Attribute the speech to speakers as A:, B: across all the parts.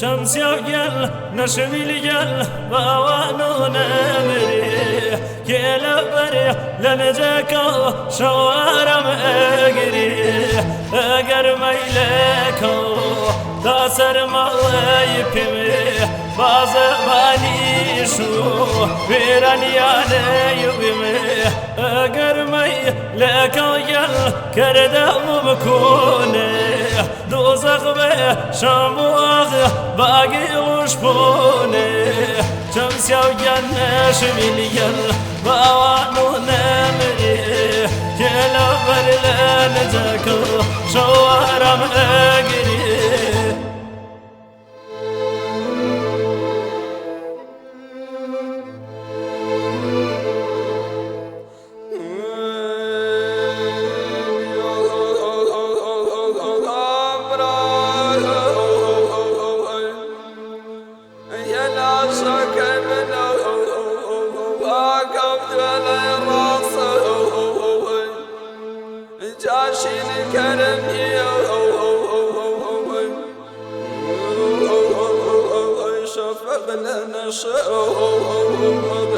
A: شمس يوجل نشمي لجل باوانو نمري كيلا بري لنجاكو شوارم اجري اگر ميلكو تاسر موي بمي باز باني شو ويران ياني يبمي اگر ميلكو يل كردم بكوني دوزخ به شاموغ باقي وشبوني شمس يوجنش مليل باوانو نمري كلا برلان جاكو شوارم اجري
B: جاشين الكرم شفق لنا شهود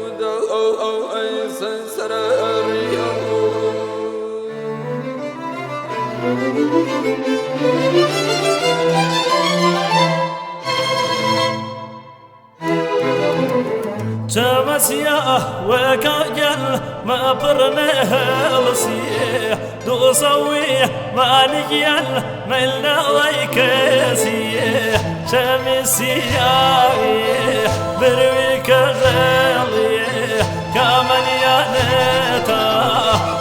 B: ودو سنسر
A: تمسيا وكاجل ما برنها لسيه دوسوي ما نجيل ملنا ويكسيه شمسيا بروي كغاليه كمن يانتا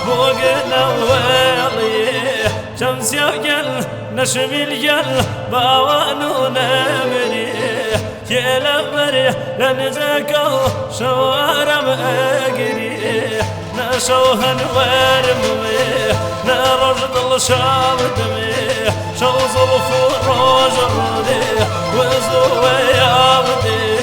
A: بوغنا وليه شمسيا جل نشمي الجل باوانو نمري كيلا بري لنزاكو شوارم اجري نشوهن ورمي نرجد الشام دمي شو ظلفو روج الردي وزوي عبدي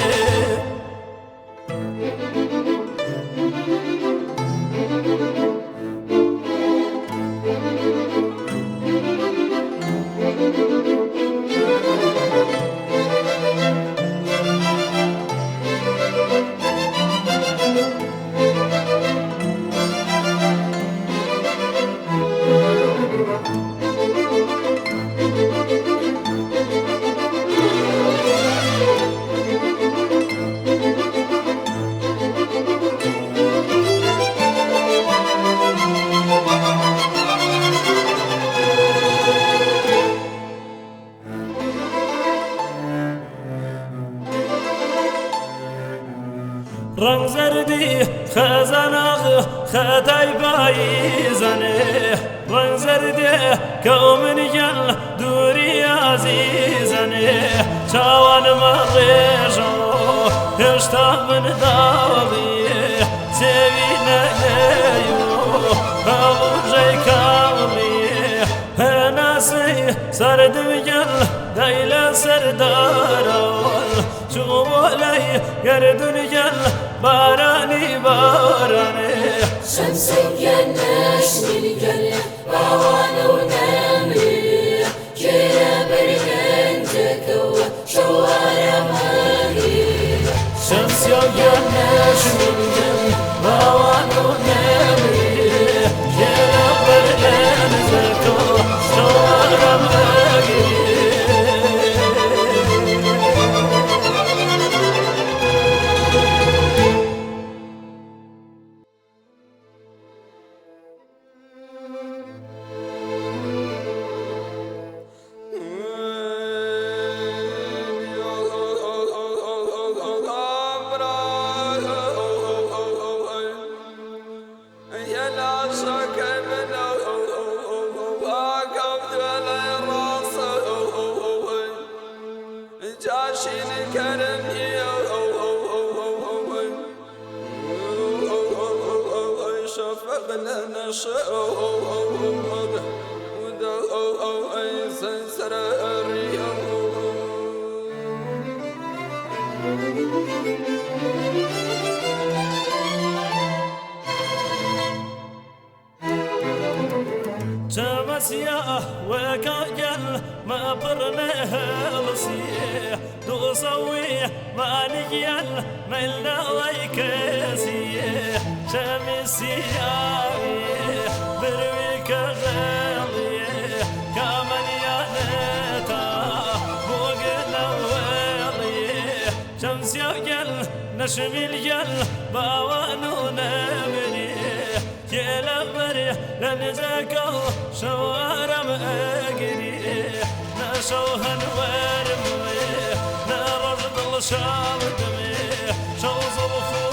A: رنگ زردی خزاناغ خدای بایزنه رنگ زردی کومن یل دوری عزیزنه چوان مریجو هشتا من داوی سوی نیو آوجی کامی هناسی سردم یل دیل سردارال شمولي يردن يل باراني باراني
C: شمس النشم القل باوانو نمري كلا برنجك وشوارع مغري
A: شمس النشم القل باوانو نمري كلا برنجك وشوارع مغري
B: جاشين الكرم شفق لنا شهود ودو سنسر
A: شمس واسيا وكاجل ما برنها لصيح دو صوي ما نجيل ما إلا ويكسيح شمسيا برويك غالي كامل يا نتا بوقنا ولي شمس يا نشم الجل باوانو نمري يلا بري لنزكو شوارم اقري نشوهن ورمي نرد الشام دمي شو ظلفو